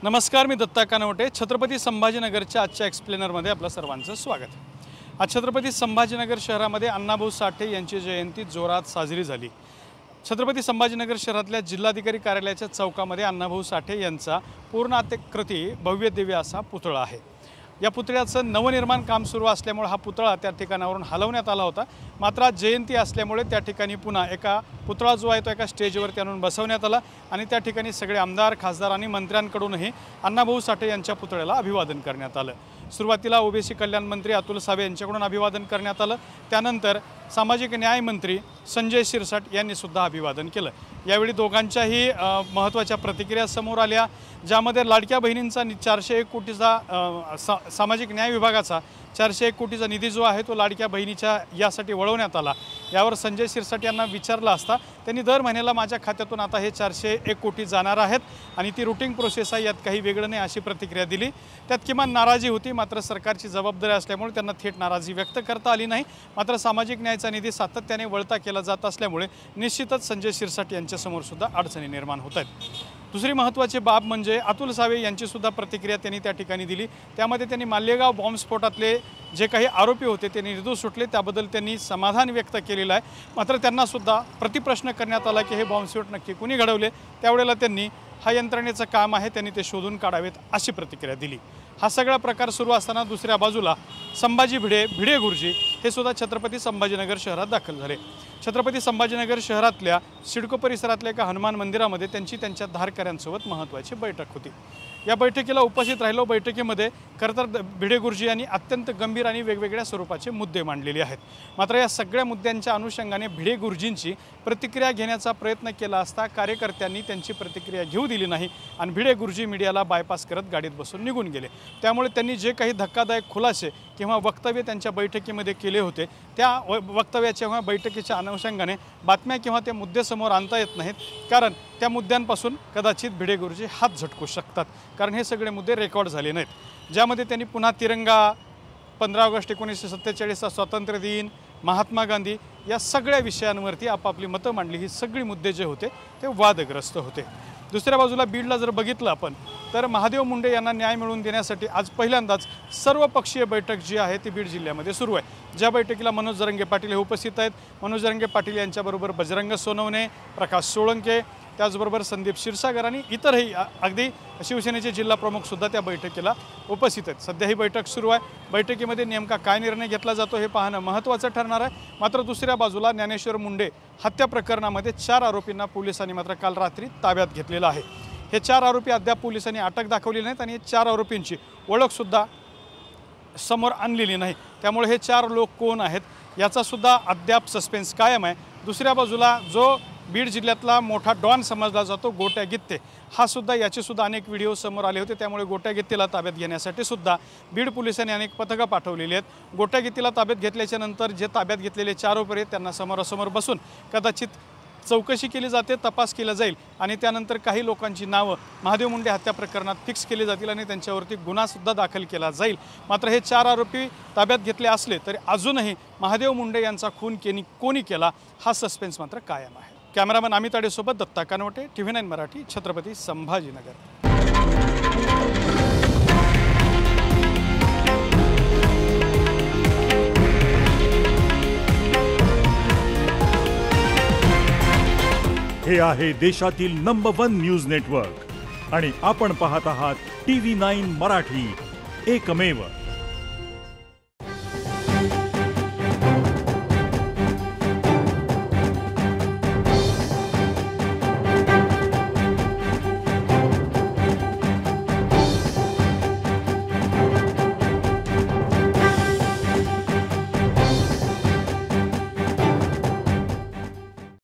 नमस्कार, मी दत्ता कानवटे. छत्रपती संभाजीनगरच्या आजच्या एक्सप्लेनरमध्ये आपलं सर्वांचं स्वागत आहे. आज छत्रपती संभाजीनगर शहरामध्ये अण्णाभाऊ साठे यांची जयंती जोरात साजरी झाली. छत्रपती संभाजीनगर शहरातल्या जिल्हाधिकारी कार्यालयाच्या चौकामध्ये अण्णाभाऊ साठे यांचा पूर्णाकृती भव्य दिव्य असा पुतळा आहे. या पुतळ्याचं नवनिर्माण काम सुरू असल्यामुळे हा पुतळा त्या ठिकाणावरून हलवण्यात आला होता. मात्र जयंती असल्यामुळे त्या ठिकाणी पुन्हा एका पुतळा जो आहे तो एका स्टेजवरती आणून बसवण्यात आला आणि त्या ठिकाणी सगळे आमदार, खासदार आणि मंत्र्यांकडूनही अण्णाभाऊ साठे यांच्या पुतळ्याला अभिवादन करण्यात आलं. सुरुवातीला ओबीसी कल्याण मंत्री अतुल सावे यांच्याकडून अभिवादन करण्यात आलं. त्यानंतर सामाजिक न्याय मंत्री संजय शिरसाट यांनी सुद्धा अभिवादन केलं. यावेळी दोघांच्याही महत्त्वाच्या प्रतिक्रिया समोर आल्या, ज्यामध्ये लाडक्या बहिणींचा 401 कोटीचा सामाजिक न्याय विभागाचा 401 कोटीचा निधी जो आहे तो लाडक्या बहिणीच्या यासाठी वळवण्यात आला. यावर संजय शिरसाट यांना विचारलं असता त्यांनी दर महिन्याला माझ्या खात्यातून आता हे 401 कोटी जाणार आहेत आणि ती रुटीन प्रोसेस आहे, यात काही वेगळं नाही अशी प्रतिक्रिया दिली. त्यात किमान नाराजी होती, मात्र सरकारची जबाबदारी असल्यामुळे त्यांना थेट नाराजी व्यक्त करता आली नाही. मात्र सामाजिक न्यायाचा निधी सातत्याने वळता केला जात असल्यामुळे निश्चितच संजय शिरसाट यांच्यासमोर सुद्धा अडचणी निर्माण होत आहेत. दुसरी महत्त्वाची बाब म्हणजे अतुल सावे यांची सुद्धा प्रतिक्रिया त्यांनी त्या ठिकाणी दिली. त्यामध्ये त्यांनी मालेगाव बॉम्बस्फोटातले जे काही आरोपी होते ते निर्दोष सुटले त्याबद्दल त्यांनी समाधान व्यक्त केलेलं आहे. मात्र त्यांना सुद्धा प्रतिप्रश्न करण्यात आला की हे बॉम्बस्फोट नक्की कुणी घडवले. त्यावेळेला त्यांनी हा यंत्रणेचं काम आहे, त्यांनी ते शोधून काढावेत अशी प्रतिक्रिया दिली. हा सगळा प्रकार सुरू असताना दुसऱ्या बाजूला संभाजी भिडे गुरुजी हे सुद्धा छत्रपती संभाजीनगर शहरात दाखल झाले. छत्रपती संभाजीनगर शहरातल्या सिडको परिसरातल्या एका हनुमान मंदिरामध्ये त्यांच्या धारकऱ्यांसोबत महत्त्वाची बैठक होती. या बैठकीला उपस्थित राहिलो. बैठकीमध्ये खरं तर भिडे गुरुजी यांनी अत्यंत गंभीर आणि वेगवेगळ्या स्वरूपाचे मुद्दे मांडलेले आहेत. मात्र या सगळ्या मुद्द्यांच्या अनुषंगाने भिडे गुरुजींची प्रतिक्रिया घेण्याचा प्रयत्न केला असता कार्यकर्त्यांनी त्यांची प्रतिक्रिया घेऊ दिली नाही आणि भिडे गुरुजी मीडियाला बायपास करत गाडीत बसून निघून गेले. त्यामुळे त्यांनी जे काही धक्कादायक खुलासे किंवा वक्तव्य त्यांच्या बैठकीमध्ये केले होते त्या वक्तव्याच्या किंवा बैठकीच्या अनुषंगाने बातम्या किंवा ते मुद्दे समोर आणता येत नाहीत, कारण त्या मुद्द्यांपासून कदाचित भिडे गुरुजी हात झटकू शकतात, कारण हे सगळे मुद्दे रेकॉर्ड झाले नाहीत. ज्यामध्ये त्यांनी पुन्हा तिरंगा, 15 ऑगस्ट 1947चा स्वातंत्र्य दिन, महात्मा गांधी या सगळ्या विषयांवरती आपापली मतं मांडली. ही सगळी मुद्दे जे होते ते वादग्रस्त होते. दुसऱ्या बाजूला बीडला जर बघितलं आपण तर महादेव मुंडे यांना न्याय मिळवून देण्यासाठी आज पहिल्यांदाच सर्वपक्षीय बैठक जी आहे ती बीड जिल्ह्यामध्ये सुरू आहे. ज्या बैठकीला मनोज जरंगे पाटील हे उपस्थित आहेत. मनोज जरंगे पाटील यांच्याबरोबर बजरंग सोनवणे, प्रकाश सोळंके, त्याचबरोबर संदीप क्षीरसागर आणि इतरही अगदी शिवसेनेचे जिल्हा प्रमुखसुद्धा त्या बैठकीला उपस्थित आहेत. सध्या ही बैठक सुरू आहे. बैठकीमध्ये नेमका काय निर्णय घेतला जातो हे पाहणं महत्त्वाचं ठरणार आहे. मात्र दुसऱ्या बाजूला ज्ञानेश्वर मुंडे हत्या प्रकरणामध्ये 4 आरोपींना पोलिसांनी मात्र काल रात्री ताब्यात घेतलेलं आहे. हे 4 आरोपी अद्याप पोलिसांनी अटक दाखवली नाहीत आणि 4 आरोपींची ओळखसुद्धा समोर आणलेली नाही. त्यामुळे हे 4 लोक कोण आहेत याचासुद्धा अद्याप सस्पेन्स कायम आहे. दुसऱ्या बाजूला जो बीड जिल्ह्यातला मोठा डॉन समजला जातो गोट्या गित्ते, हा सुद्धा याचेसुद्धा अनेक व्हिडिओ समोर आले होते. त्यामुळे गोट्या गित्तेला ताब्यात घेण्यासाठी सुद्धा बीड पोलिसांनी अनेक पथकं पाठवलेली आहेत. गोट्या गित्तेला ताब्यात घेतल्याच्या नंतर जे ताब्यात घेतलेले 4 आरोपी आहेत त्यांना समोरासमोर बसून कदाचित चौकशी केली जाते, तपास केला जाईल आणि त्यानंतर काही लोकांची नावं महादेव मुंडे हत्या प्रकरणात फिक्स केली जातील आणि त्यांच्यावरती गुन्हासुद्धा दाखल केला जाईल. मात्र हे 4 आरोपी ताब्यात घेतले असले तरी अजूनही महादेव मुंडे यांचा खून कोणी केला हा सस्पेन्स मात्र कायम आहे. कॅमेरामॅन अमित आडेसोबत दत्ता कानवटे, TV9 मराठी, छत्रपती संभाजीनगर. हे आहे देशातील नंबर 1 न्यूज नेटवर्क आणि आपण पाहत आहात TV9 मराठी, एकमेव.